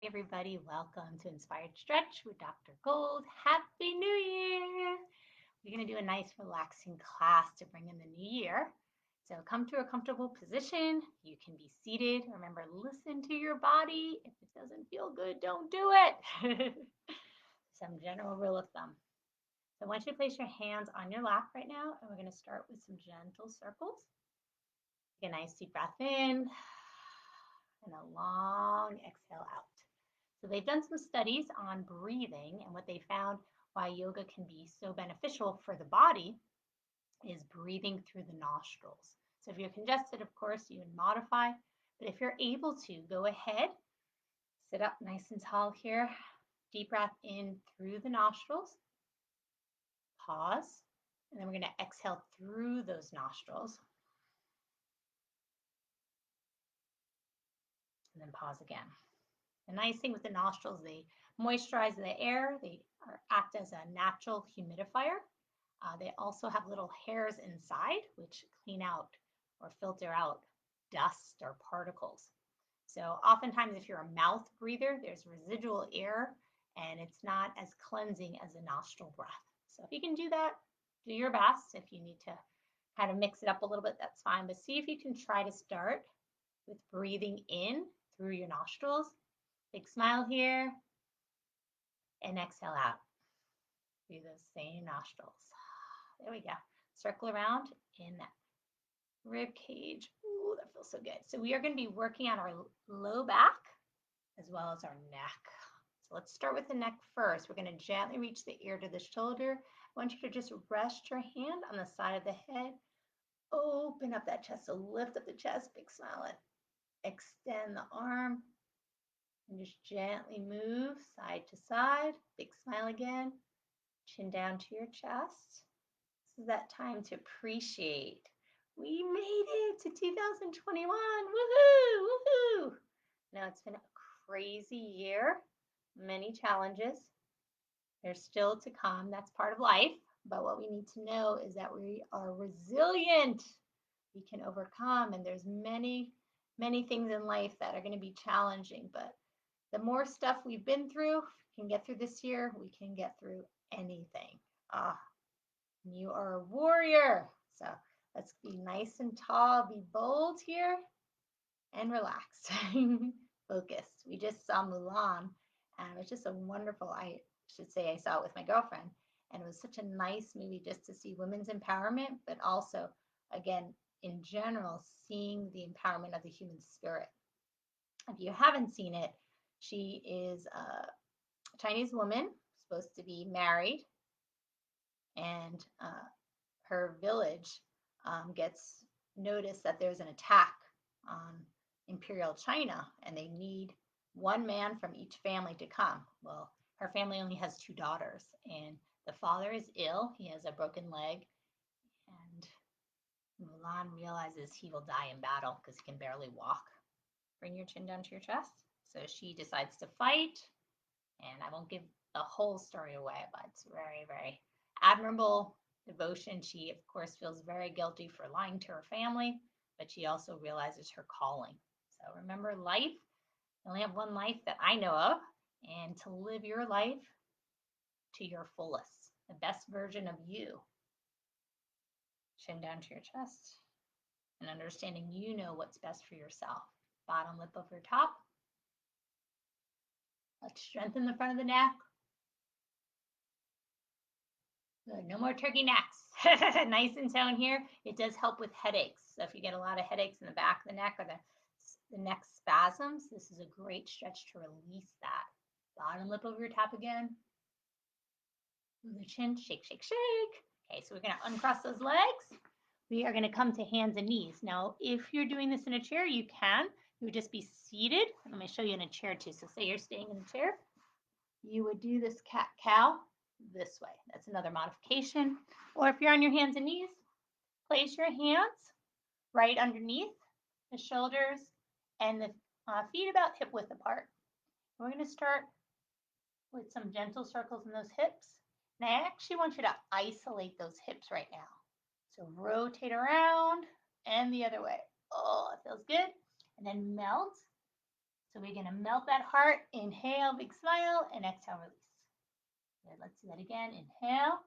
everybody. Welcome to Inspired Stretch with Dr. Gold. Happy New Year! We're going to do a nice relaxing class to bring in the new year. So come to a comfortable position. You can be seated. Remember, listen to your body. If it doesn't feel good, don't do it. Some general rule of thumb. So I want you to place your hands on your lap right now, and we're going to start with some gentle circles. Take a nice deep breath in and a long exhale out. So they've done some studies on breathing, and what they found why yoga can be so beneficial for the body is breathing through the nostrils. So if you're congested, of course, you would modify, but if you're able to, go ahead, sit up nice and tall here, deep breath in through the nostrils, pause, and then we're going to exhale through those nostrils, and then pause again. The nice thing with the nostrils, they moisturize the air. They act as a natural humidifier. They also have little hairs inside, which clean out or filter out dust or particles. So oftentimes, if you're a mouth breather, there's residual air, and it's not as cleansing as a nostril breath. So if you can do that, do your best. If you need to kind of mix it up a little bit, that's fine. But see if you can try to start with breathing in through your nostrils. Big smile here, and exhale out through those same nostrils. There we go. Circle around in that rib cage. Ooh, that feels so good. So we are going to be working on our low back as well as our neck. So let's start with the neck first. We're going to gently reach the ear to the shoulder. I want you to just rest your hand on the side of the head. Open up that chest. So lift up the chest, big smile, and extend the arm. And just gently move side to side. Big smile again. Chin down to your chest. This is that time to appreciate. We made it to 2021. Woohoo! Woohoo! Now it's been a crazy year, many challenges. There's still to come. That's part of life. But what we need to know is that we are resilient. We can overcome, and there's many things in life that are going to be challenging, but the more stuff we've been through, can get through this year, we can get through anything. You are a warrior. So let's be nice and tall, be bold here, and relaxed. Focused. We just saw Mulan, and it was just a wonderful, I should say I saw it with my girlfriend, and it was such a nice movie just to see women's empowerment, but also, again, in general, seeing the empowerment of the human spirit. If you haven't seen it, she is a Chinese woman, supposed to be married, and her village gets notice that there's an attack on Imperial China, and they need one man from each family to come. Well, her family only has two daughters, and the father is ill. He has a broken leg, and Mulan realizes he will die in battle because he can barely walk. Bring your chin down to your chest. So she decides to fight, and I won't give the whole story away, but it's very admirable devotion. She, of course, feels very guilty for lying to her family, but she also realizes her calling. So remember, life, you only have one life that I know of, and to live your life to your fullest, the best version of you. Chin down to your chest, and understanding you know what's best for yourself. Bottom lip over top. Let's strengthen the front of the neck. Good. No more turkey necks. Nice and toned here. It does help with headaches. So if you get a lot of headaches in the back of the neck or the neck spasms, this is a great stretch to release that. Bottom lip over your top again. Move the chin. Shake, shake, shake. Okay, so we're going to uncross those legs. We are going to come to hands and knees. Now, if you're doing this in a chair, you can. You would just be seated. Let me show you in a chair too. So say you're staying in a chair. You would do this cat-cow this way. That's another modification. Or if you're on your hands and knees, place your hands right underneath the shoulders and the feet about hip width apart. We're going to start with some gentle circles in those hips. And I actually want you to isolate those hips right now. So rotate around and the other way. Oh, it feels good. And then melt So we're gonna melt that heart. Inhale, big smile, and exhale, release. Good. Let's do that again. Inhale.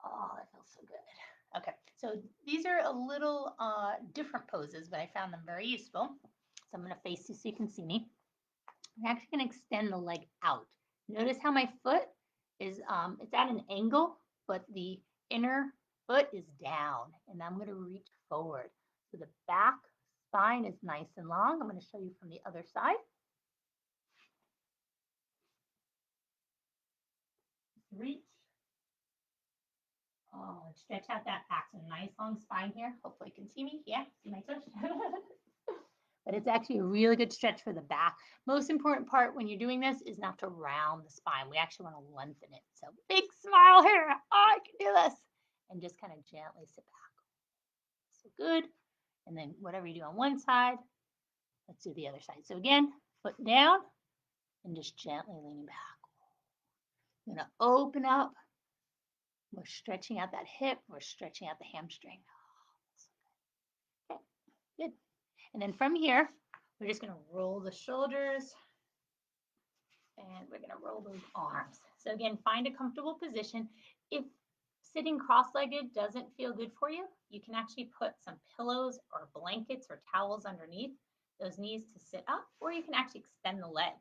Oh, that feels so good. Okay, so these are a little different poses, but I found them very useful. So I'm gonna face you so you can see me. I'm actually gonna extend the leg out. Notice how my foot is, it's at an angle, but the inner foot is down, and I'm gonna reach forward. So the back spine is nice and long. I'm gonna show you from the other side. Reach. Oh, stretch out that back. So nice long spine here. Hopefully you can see me. Yeah, see my touch. But it's actually a really good stretch for the back. Most important part when you're doing this is not to round the spine. We actually want to lengthen it. So big smile here. Oh, I can do this. And just kind of gently sit back. So good. And then whatever you do on one side, let's do the other side. So again, foot down and just gently leaning back. I'm going to open up. We're stretching out that hip. We're stretching out the hamstring. Okay, good. And then from here, we're just going to roll the shoulders and we're going to roll those arms. So again, find a comfortable position. If sitting cross-legged doesn't feel good for you, you can actually put some pillows or blankets or towels underneath those knees to sit up, or you can actually extend the leg.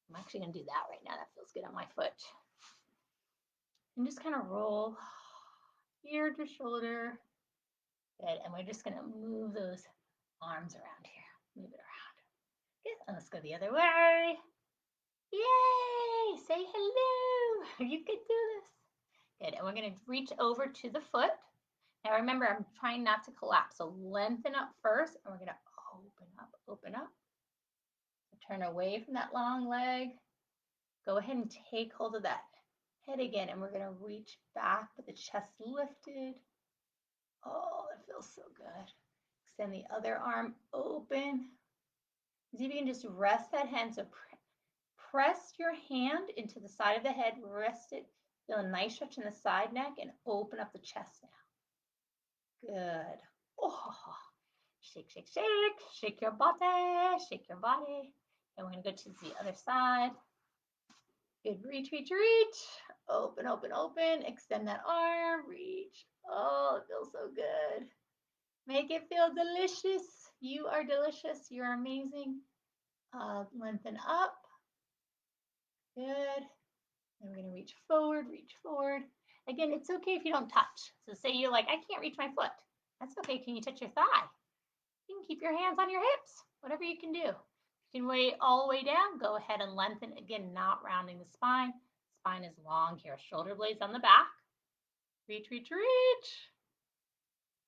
I'm actually going to do that right now. That feels good on my foot. And just kind of roll ear to shoulder. Good. And we're just going to move those arms around here. Move it around. Good. And let's go the other way. Yay! Say hello. You can do this. Good. And we're going to reach over to the foot. Now remember, I'm trying not to collapse. So lengthen up first, and we're going to open up, open up. Turn away from that long leg. Go ahead and take hold of that head again, and we're going to reach back with the chest lifted. Oh, that feels so good. Extend the other arm open. See if you can just rest that hand. So press your hand into the side of the head, rest it. Feel a nice stretch in the side neck and open up the chest now. Good. Oh, shake, shake, shake. Shake your body, shake your body. And we're going to go to the other side. Good. Reach, reach, reach. Open, open, open. Extend that arm. Reach. Oh, it feels so good. Make it feel delicious. You are delicious. You're amazing. Lengthen up. Good. And we're going to reach forward, reach forward. Again, it's okay if you don't touch. So say you're like, I can't reach my foot. That's okay. Can you touch your thigh? You can keep your hands on your hips, whatever you can do. You can weigh all the way down. Go ahead and lengthen. Again, not rounding the spine. Spine is long here. Shoulder blades on the back. Reach, reach, reach.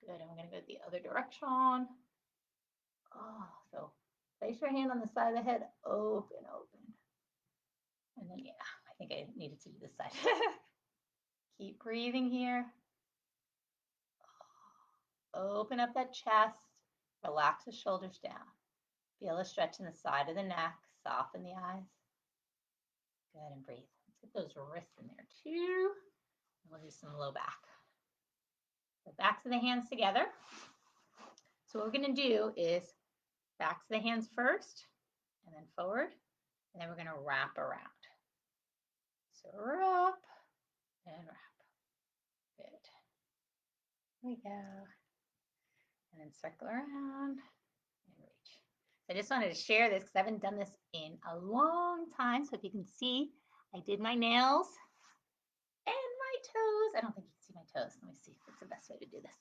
Good. And we're going to go the other direction. Oh, so place your hand on the side of the head. Open, open. And then, yeah, I think I needed to do this side. Keep breathing here. Open up that chest. Relax the shoulders down. Feel a stretch in the side of the neck. Soften the eyes. Good, and breathe. Let's get those wrists in there too. We'll do some low back. The backs of the hands together. So what we're going to do is backs of the hands first, and then forward, and then we're going to wrap around. So wrap and wrap. Good. Here we go. And then circle around and reach. So I just wanted to share this because I haven't done this in a long time. So if you can see, I did my nails and my toes. I don't think you can see my toes. Let me see. What's the best way to do this?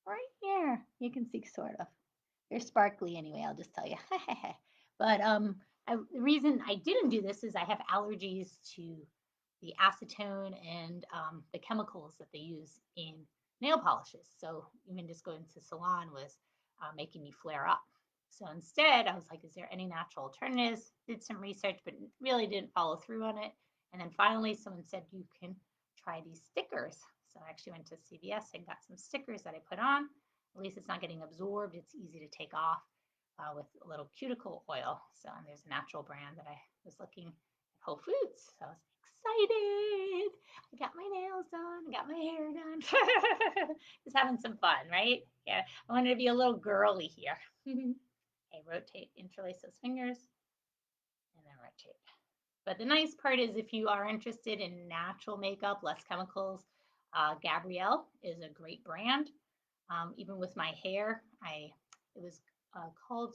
Right here. You can see sort of. They're sparkly anyway, I'll just tell you. But the reason I didn't do this is I have allergies to the acetone and the chemicals that they use in nail polishes. So even just going to the salon was making me flare up. So instead, I was like, is there any natural alternatives? Did some research, but really didn't follow through on it. And then finally, someone said, you can try these stickers. So I actually went to CVS and got some stickers that I put on. At least it's not getting absorbed. It's easy to take off with a little cuticle oil. So and there's a natural brand that I was looking at Whole Foods. So I was excited. I got my nails done. I got my hair done. Just having some fun, right? Yeah. I wanted to be a little girly here. Okay, rotate, interlace those fingers. But the nice part is if you are interested in natural makeup, less chemicals, Gabrielle is a great brand. Even with my hair, it was called,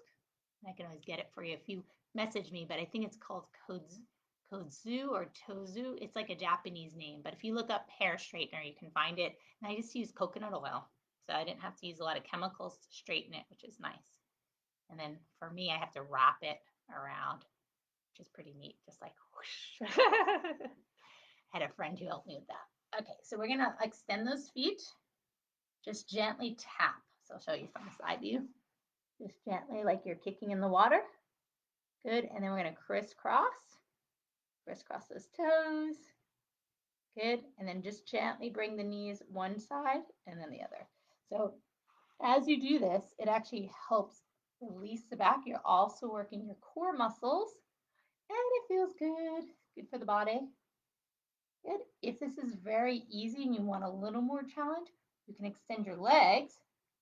I can always get it for you if you message me, but I think it's called Kodzu or Tozu. It's like a Japanese name, but if you look up hair straightener, you can find it. And I just use coconut oil, so I didn't have to use a lot of chemicals to straighten it, which is nice. And then for me, I have to wrap it around, which is pretty neat, just like whoosh. I had a friend who helped me with that. Okay, so we're gonna extend those feet. Just gently tap. So I'll show you from the side view. Just gently, like you're kicking in the water. Good, and then we're gonna crisscross those toes. Good, and then just gently bring the knees one side and then the other. So as you do this, it actually helps release the back. You're also working your core muscles, and it feels good for the body. Good. If this is very easy and you want a little more challenge, you can extend your legs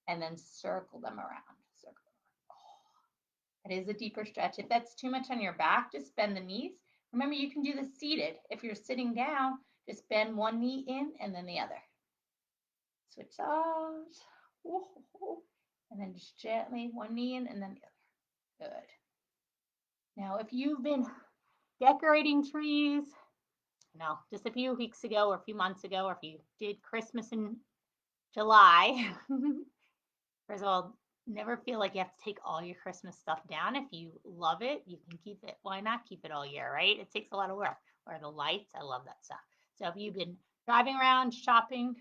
and then circle them around. That is a deeper stretch. If that's too much on your back, just bend the knees. Remember, you can do this seated. If you're sitting down, just bend one knee in and then the other. Switch sides. And then just gently one knee in and then the other. Good. Now, if you've been decorating trees, just a few weeks ago or a few months ago, or if you did Christmas in July, first of all, never feel like you have to take all your Christmas stuff down. If you love it, you can keep it. Why not keep it all year, right? It takes a lot of work. Or the lights, I love that stuff. So if you've been driving around, shopping,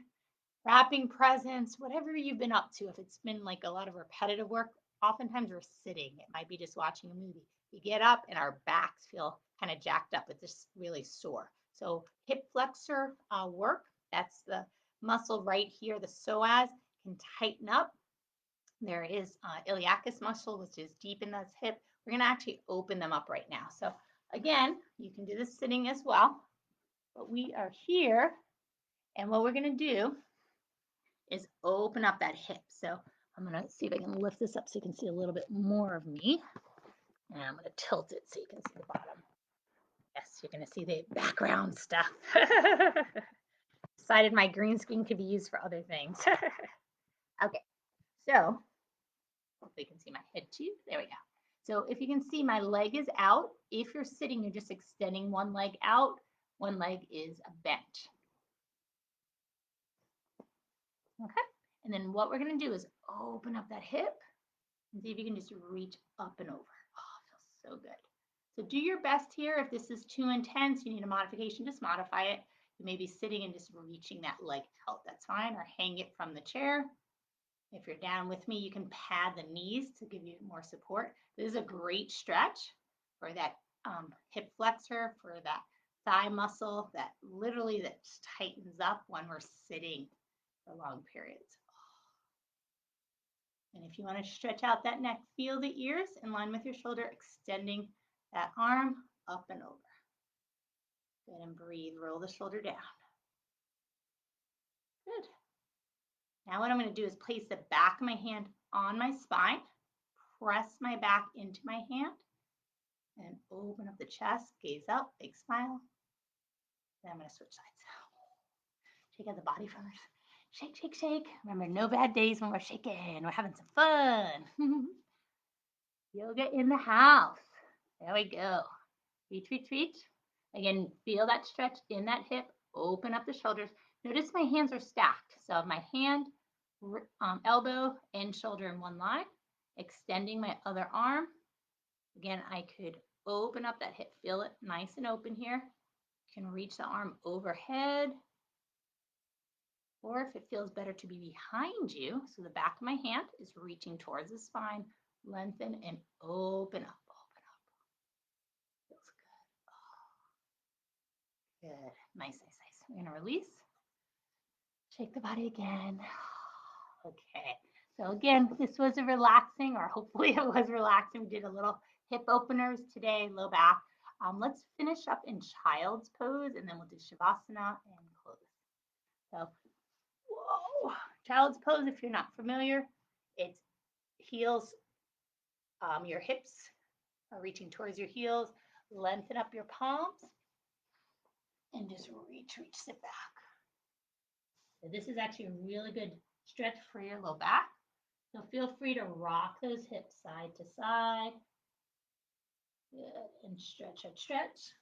wrapping presents, whatever you've been up to, if it's been like a lot of repetitive work, oftentimes we're sitting. It might be just watching a movie. We get up and our backs feel kind of jacked up. It's just really sore. So hip flexor work, that's the muscle right here, the psoas, can tighten up. There is iliacus muscle, which is deep in that hip. We're going to actually open them up right now. So again, you can do this sitting as well, but we are here. And what we're going to do is open up that hip. So I'm going to see if I can lift this up so you can see a little bit more of me. And I'm going to tilt it so you can see the bottom. Yes, you're going to see the background stuff. Decided my green screen could be used for other things. Okay, so hopefully you can see my head too. There we go. So if you can see, my leg is out. If you're sitting, you're just extending one leg out. One leg is bent. Okay. And then what we're going to do is open up that hip and see if you can just reach up and over. Oh, it feels so good. So do your best here. If this is too intense, you need a modification, just modify it. You may be sitting and just reaching that leg out. That's fine. Or hang it from the chair. If you're down with me, you can pad the knees to give you more support. This is a great stretch for that hip flexor, for that thigh muscle that literally that tightens up when we're sitting for long periods. And if you want to stretch out that neck, feel the ears in line with your shoulder, extending that arm up and over. Good, and breathe, roll the shoulder down. Good. Now what I'm going to do is place the back of my hand on my spine, press my back into my hand, and open up the chest, gaze up, big smile. Then I'm going to switch sides. Shake out the body first. Shake, shake, shake. Remember, no bad days when we're shaking. We're having some fun. Yoga in the house. There we go. Reach, reach, reach. Again, feel that stretch in that hip. Open up the shoulders. Notice my hands are stacked. So my hand, elbow, and shoulder in one line. Extending my other arm. Again, I could open up that hip. Feel it nice and open here. You can reach the arm overhead. Or if it feels better to be behind you, so the back of my hand is reaching towards the spine, lengthen and open up, open up. Feels good. Oh. Good. Nice, nice, nice. We're going to release. Shake the body again. Okay. So again, this was a relaxing, or hopefully it was relaxing. We did a little hip openers today, low back. Let's finish up in child's pose, and then we'll do Shavasana and close. So, whoa, child's pose, if you're not familiar, it's heels, your hips are reaching towards your heels, Lengthen up your palms and just reach, sit back. So this is actually a really good stretch for your low back. So feel free to rock those hips side to side. Good. And stretch, stretch, stretch.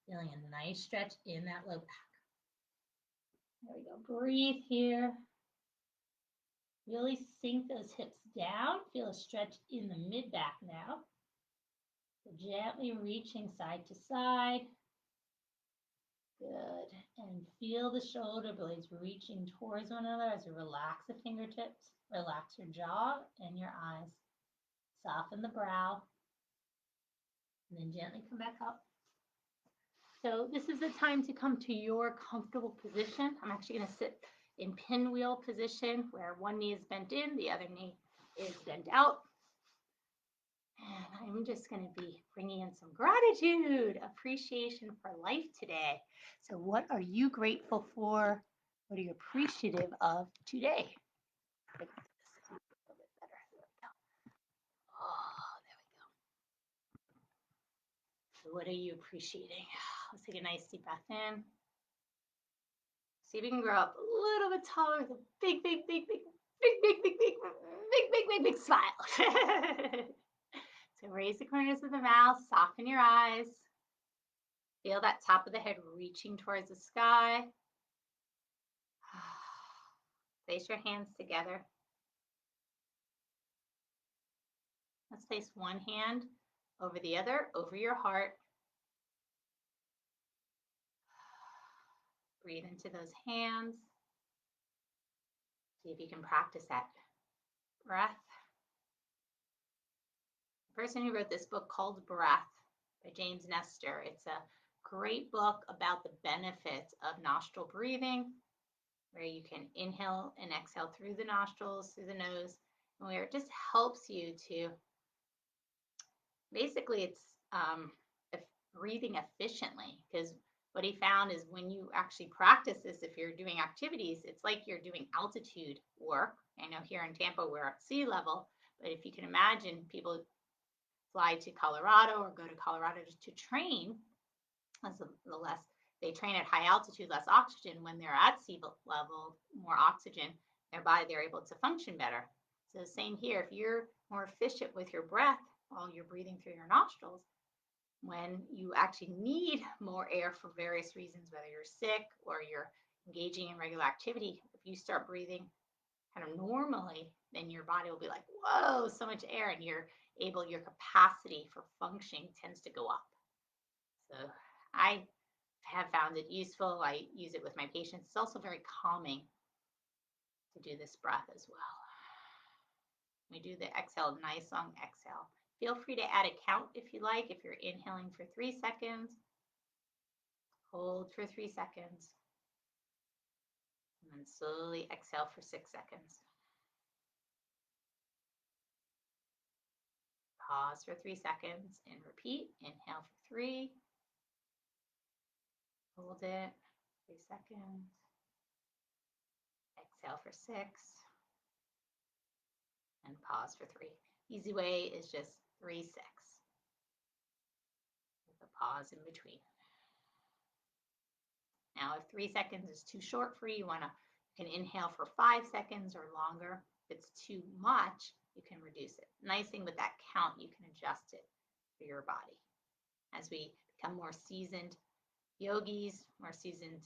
Feeling a nice stretch in that low back. There we go. Breathe here. Really sink those hips down. Feel a stretch in the mid back now. So gently reaching side to side. Good. And feel the shoulder blades reaching towards one another as you relax the fingertips, relax your jaw and your eyes. Soften the brow. And then gently come back up. So this is the time to come to your comfortable position. I'm actually going to sit in pinwheel position where one knee is bent in, the other knee is bent out. And I'm just going to be bringing in some gratitude, appreciation for life today. So what are you grateful for? What are you appreciative of today? A little bit better. There we go. Oh, there we go. So what are you appreciating? Let's take a nice deep breath in. See if you can grow up a little bit taller with a big, big, big, big, big, big, big, big, big, big, big, big smile. So raise the corners of the mouth, soften your eyes. Feel that top of the head reaching towards the sky. Place your hands together. Let's place one hand over the other, over your heart. Breathe into those hands. See if you can practice that breath. The person who wrote this book called Breath by James Nestor. It's a great book about the benefits of nostril breathing, where you can inhale and exhale through the nostrils, through the nose, and where it just helps you to, basically it's breathing efficiently, because what he found is when you actually practice this, if you're doing activities, it's like you're doing altitude work. I know here in Tampa we're at sea level, but if you can imagine people fly to Colorado or go to Colorado just to train, as the less they train at high altitude, less oxygen. When they're at sea level, more oxygen, their body, they're able to function better. So same here, if you're more efficient with your breath while you're breathing through your nostrils, when you actually need more air for various reasons, whether you're sick or you're engaging in regular activity, if you start breathing kind of normally, then your body will be like, whoa, so much air, and your capacity for functioning tends to go up. So I have found it useful. I use it with my patients. It's also very calming to do this breath as well. We do the exhale, nice long exhale. Feel free to add a count if you like. If you're inhaling for 3 seconds, hold for 3 seconds, and then slowly exhale for 6 seconds. Pause for 3 seconds and repeat. Inhale for 3. Hold it, 3 seconds. Exhale for 6. And pause for 3. Easy way is just 3, 6. With a pause in between. Now, if 3 seconds is too short for you, you can inhale for 5 seconds or longer. If it's too much, you can reduce it. Nice thing with that count, you can adjust it for your body. As we become more seasoned yogis, more seasoned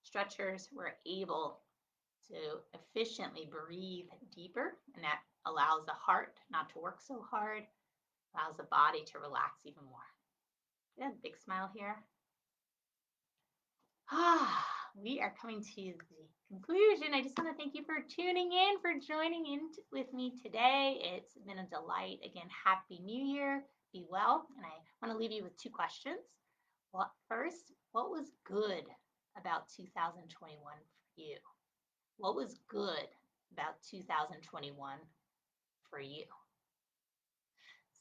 stretchers, we're able to efficiently breathe deeper, and that allows the heart not to work so hard, allows the body to relax even more. Good, big smile here. We are coming to the conclusion. I just want to thank you for tuning in, for joining in with me today. It's been a delight. Again, Happy New Year. Be well. And I want to leave you with 2 questions. Well, first, what was good about 2021 for you? What was good about 2021 for you?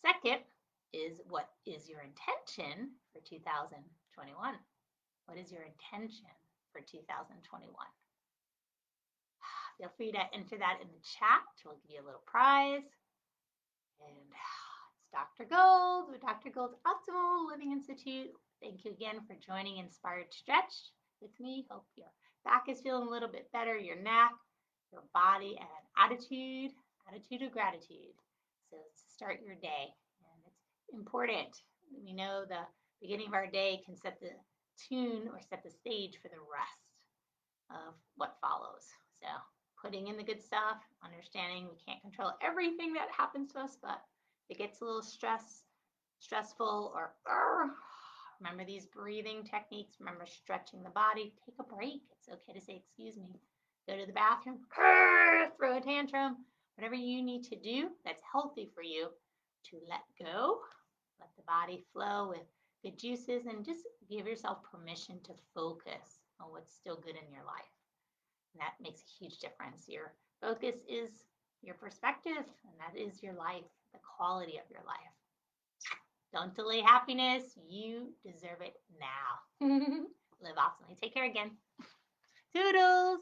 Second is, what is your intention for 2021? What is your intention for 2021? Feel free to enter that in the chat. We'll give you a little prize. And Dr. Gold with Dr. Gold's Optimal Living Institute. Thank you again for joining Inspired Stretch with me. Hope your back is feeling a little bit better, your neck, your body, and attitude of gratitude. So start your day. And it's important. We know the beginning of our day can set the tune or set the stage for the rest of what follows. So putting in the good stuff, understanding we can't control everything that happens to us, but if it gets a little stressful, or remember these breathing techniques. Remember stretching the body. Take a break. It's okay to say, excuse me. Go to the bathroom, throw a tantrum, whatever you need to do that's healthy for you to let go, let the body flow with good juices, and just give yourself permission to focus on what's still good in your life. And that makes a huge difference. Your focus is your perspective, and that is your life, the quality of your life. Don't delay happiness. You deserve it now. Live optimally. Take care again. Toodles.